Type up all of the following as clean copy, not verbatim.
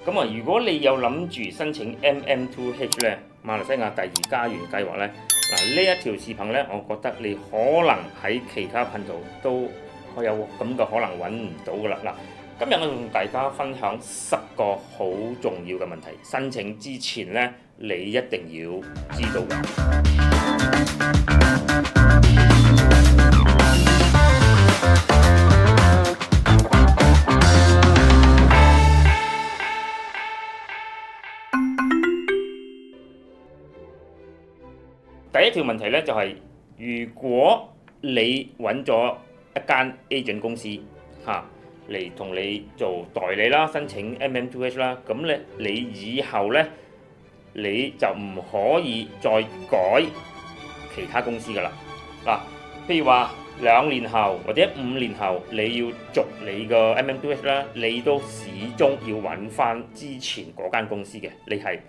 咁啊，如果你有諗住申請 MM2H 咧，馬來西亞第二家園計劃咧，嗱呢一條視頻咧，我覺得你可能喺其他頻道都有咁嘅可能揾唔到噶啦。嗱，今日我同大家分享10個好重要嘅問題，申請之前咧，你一定要知道嘅。第一條問題咧就係、如果你揾咗一間 agent 公司嚟同你做代理啦，申請 MM2H 啦，咁咧你以後咧你就唔可以再改其他公司噶啦。嗱，譬如話2年後或者5年後你要續你個 MM2H 啦，你都始終要揾翻之前嗰間公司嘅，你係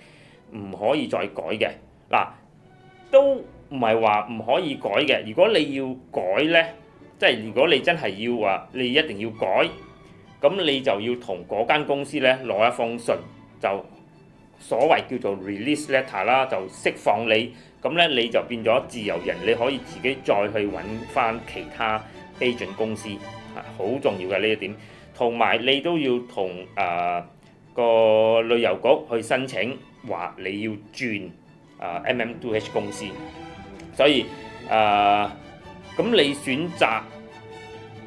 唔可以再改嘅。嗱，都唔係話唔可以改嘅。如果你要改呢，即係如果你真係要話你一定要改，咁你就要同嗰間公司呢攞一封信，就所謂叫做 release letter 啦，就釋放你。咁呢你就變咗自由人，你可以自己再去揾翻其他 agent 公司，好重要嘅呢一點。同埋你都要同個旅遊局去申請，話你要轉MM2H 公司，所以咁你選擇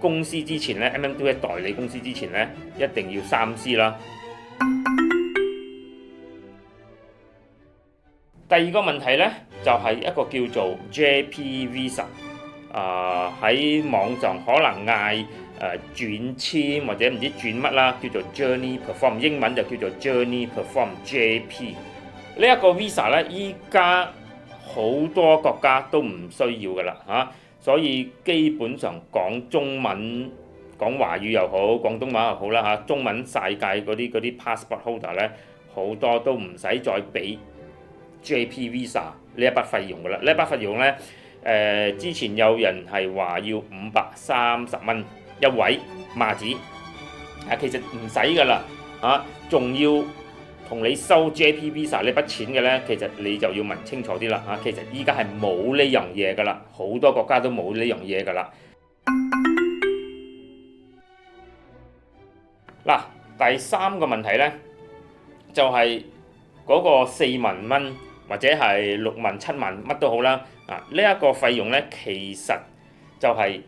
公司之前咧，MM2H 代理公司之前咧，一定要三思啦。第二個問題咧，就係一個叫做 JP Visa，喺網上可能嗌轉簽或者唔知轉乜啦，叫做 Journey Perform， 英文就叫做 Journey Perform JP。呢一個 Visa 咧，依家好多國家都唔需要㗎啦，所以基本上講中文、講華語又好，廣東話又好啦，中文世界嗰啲 passport holder 咧，好多都唔使再俾 JP Visa 呢一筆費用㗎啦。呢一筆費用咧，之前有人係話要530蚊一位馬紙，其實唔使㗎啦，仲要同你收 JP Visa 呢筆錢嘅咧，其實你就要問清楚啲啦，其實依家係冇呢樣嘢㗎啦，好多國家都冇呢樣嘢㗎啦。嗱，第三個問題咧，就係嗰個4萬蚊或者係6萬、7萬乜都好啦，呢一個費用咧，其實就係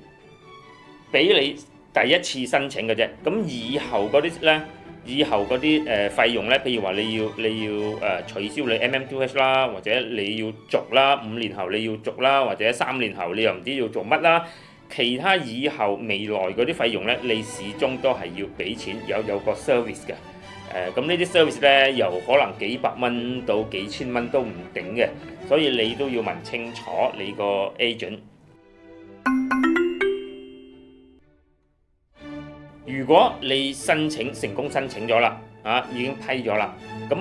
俾你第一次申請嘅啫，咁以後嗰啲費用咧，譬如話你要取消你 MM2H 啦，或者你要續啦，5年後你要續啦，或者3年後你又唔知要做乜啦，其他以後未來嗰啲費用咧，你始終都係要俾錢，有個 service 嘅。咁呢啲 service 咧，由可能幾百蚊到幾千蚊都唔頂嘅，所以你都要問清楚你個 agent。如果你成功申請咗啦，已經批咗啦，咁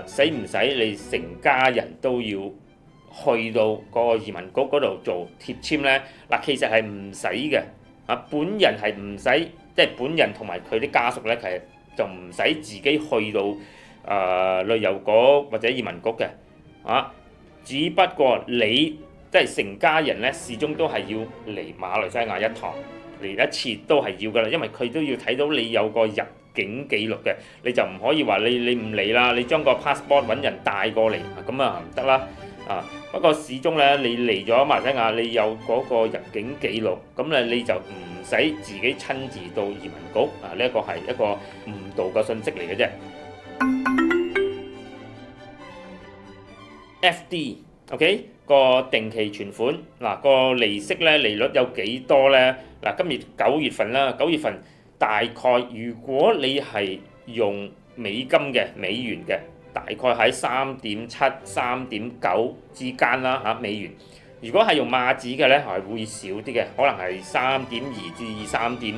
使唔使你成家人都要去到嗰個移民局嗰度做貼簽呢？嗱，其實係唔使嘅，本人係唔使，即係本人同埋佢啲家屬呢，其實就唔使自己去到旅遊局或者移民局嘅，只不過你即係成家人呢，始終都係要嚟馬來西亞一趟。嚟一次都係要㗎啦，因為佢都要睇到你有個入境記錄嘅，你就唔可以話你唔嚟啦，你將個 passport 揾人帶過嚟，咁唔得啦。不過始終咧，你嚟咗馬來西亞，你有嗰個入境記錄，咁咧你就唔使自己親自到移民局，呢一個係一個誤導嘅信息嚟嘅啫。FD，OK？個定期存款個利息咧，利率有幾多咧？今年9月份啦，9月份大概如果你係用美金嘅美元嘅，大概喺3.7、3.9之間啦美元。如果係用馬紙嘅咧，係會少啲嘅，可能係3.2至3.5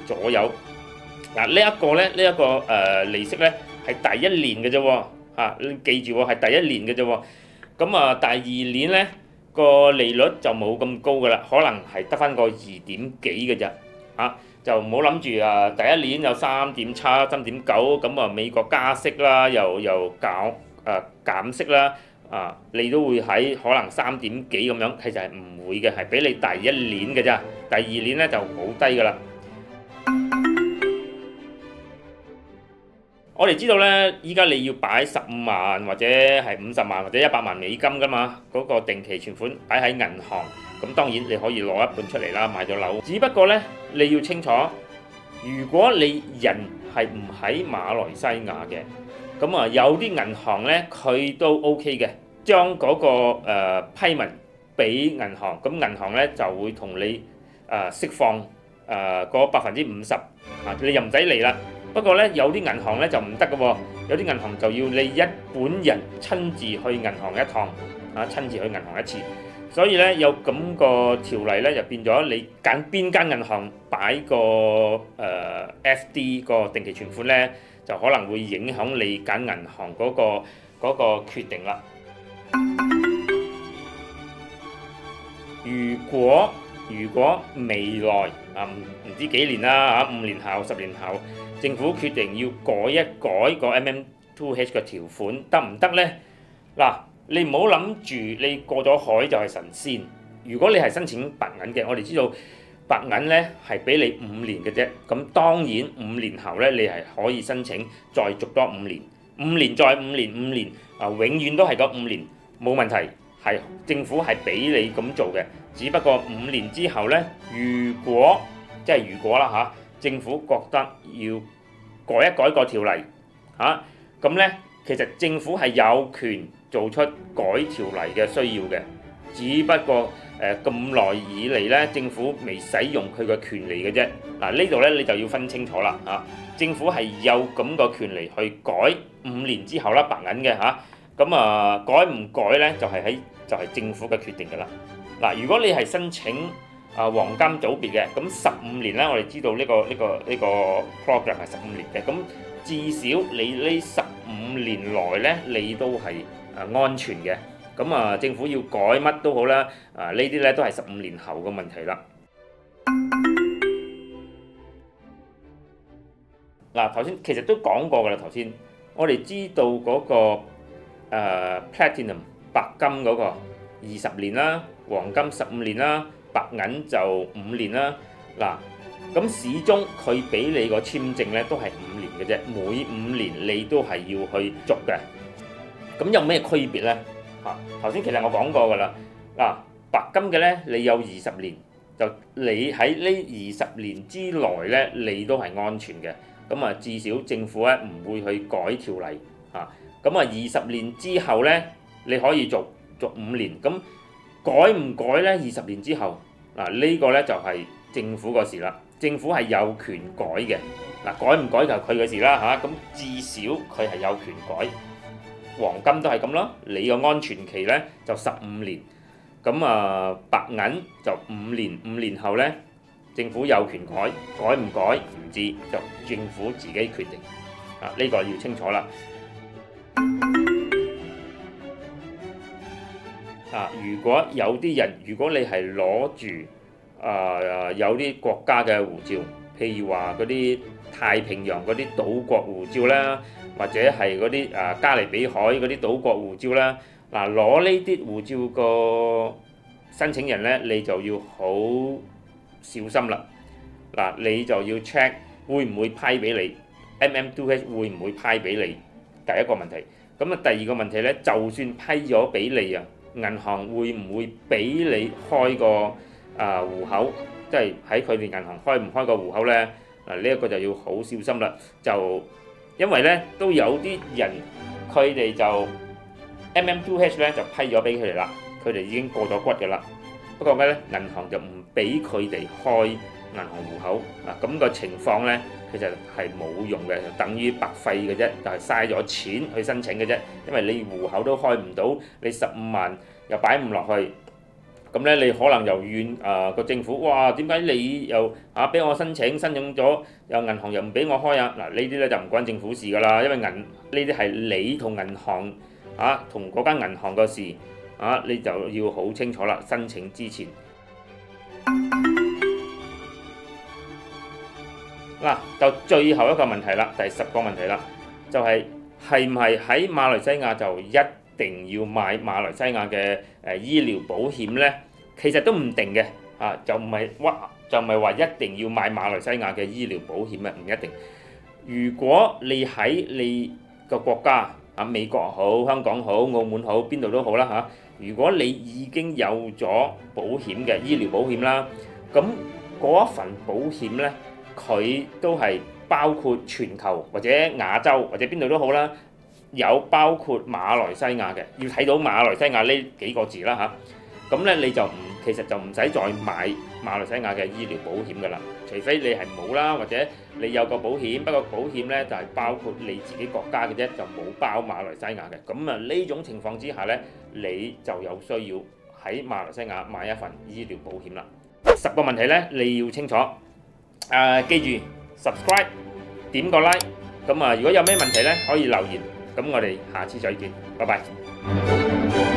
左右。呢一個咧，呢一個利息咧係第一年嘅啫喎，你記住喎，係第一年嘅啫喎。咁第二年咧個利率就冇咁高噶啦，可能係得翻個2點幾嘅啫，就唔好諗住第一年有3.7、3.9，咁美國加息啦，又減息啦，你都會喺可能3點幾咁樣，其實係唔會嘅，係俾你第一年嘅咋，第二年咧就好低㗎啦。我哋知道咧，依家你要擺15萬或者係50萬或者100萬美金㗎嘛，嗰個定期存款擺喺銀行，咁當然你可以攞一半出嚟啦，買咗樓。只不過咧，你要清楚，如果你人係唔喺馬來西亞嘅，咁有啲銀行咧佢都 OK 嘅，將嗰個批文俾銀行，咁銀行咧就會同你釋放嗰50%，你又唔使嚟啦。不過咧，有啲銀行咧就唔得嘅喎，有啲銀行就要你一本人親自去銀行一趟，親自去銀行一次。所以咧有咁個條例咧，就變咗你揀邊間銀行擺個FD 個定期存款咧，就可能會影響你揀銀行嗰個決定啦。如果未來唔知幾年啦5年後、10年後，政府決定要改一改個 MM2H 嘅條款，得唔得呢？嗱，你唔好諗住你過咗海就係神仙。如果你係申請白銀嘅，我哋知道白銀呢係俾你5年嘅啫。咁當然5年後呢，你係可以申請再續多5年，5年再5年，5年永遠都係嗰5年冇問題，係政府係俾你咁做嘅。只不過5年之後呢，如果啦政府覺得要改一改個條例咁呢，其實政府係有權做出改條例嘅需要嘅。只不過咁耐以嚟呢，政府未使用佢嘅權利嘅啫。呢度呢，你就要分清楚啦政府係有咁個權利去改5年之後啦白銀嘅咁改唔改呢，就係政府嘅決定㗎啦。如果你係申請黃金組別嘅，咁15年咧，我哋知道呢個 program 係15年嘅，咁至少你呢15年內咧，你都係安全嘅。咁政府要改乜都好啦，呢啲咧都係15年後嘅問題啦。頭先其實都講過㗎啦，頭先我哋知道嗰個Platinum 白金嗰個20年啦，黃金15年啦，白銀就5年啦。咁始終佢俾你個簽證咧都係5年嘅啫，每5年你都係要去續嘅。咁有咩區別咧？頭先其實我講過㗎啦。白金嘅咧，你有20年，就你喺呢20年之內咧，你都係安全嘅。咁至少政府咧唔會去改條例咁20年之後咧，你可以續5年。咁改唔改咧？20年之後呢個咧就係政府個事啦。政府係有權改嘅。改唔改就係佢嘅事啦咁至少佢係有權改。黃金都係咁咯，你個安全期咧就15年。咁白銀就5年，5年後咧政府有權改，改唔改唔知，就政府自己決定。呢個要清楚啦。如果有啲人，如果你係攞住有啲國家嘅護照，譬如話嗰啲太平洋嗰啲島國護照啦，或者係嗰啲加勒比海嗰啲島國護照啦，攞呢啲護照個申請人咧，你就要好小心啦。你就要 check 會唔會批俾你 MM2H 會唔會批俾你？第一個問題。咁第二個問題咧，就算批咗俾你銀行會唔會俾你開個戶口？即係喺佢哋銀行開唔開個戶口咧？呢一個就要好小心啦。就因為咧都有啲人佢哋就 MM2H 咧就批咗俾佢哋啦，佢哋已經過咗骨㗎啦。不過咩咧？銀行就唔俾佢哋開銀行戶口咁個情況咧，其實係冇用嘅，等於白費嘅啫，就係嘥咗錢去申請嘅啫。因為你戶口都開唔到，你15萬又擺唔落去，咁咧你可能又怨個政府，哇點解你又俾我申請咗，又銀行又唔俾我開呢啲咧就唔關政府事㗎啦，因為呢啲係你同銀行同嗰間銀行個事你就要好清楚啦，申請之前。嗱，就最後一個問題啦，第10個問題啦，就係唔係喺馬來西亞就一定要買馬來西亞嘅醫療保險呢？其實都唔定嘅，就唔係話一定要買馬來西亞嘅醫療保險啊，唔一定。如果你喺你個國家美國好、香港好、澳門好，邊度都好啦嚇。如果你已經有咗保險嘅醫療保險啦，咁嗰一份保險呢，佢都係包括全球或者亞洲或者邊度都好啦，有包括馬來西亞嘅，要睇到馬來西亞呢幾個字啦嚇。咁呢你就其實就唔使再買馬來西亞嘅醫療保險㗎啦，除非你係冇啦，或者你有個保險，不過保險呢就係包括你自己國家嘅啫，就冇包馬來西亞嘅。咁呢種情況之下呢，你就有需要喺馬來西亞買一份醫療保險啦。10個問題呢你要清楚，記住 subscribe 點個 like， 咁如果有咩問題呢可以留言，咁我哋下次再見，拜拜。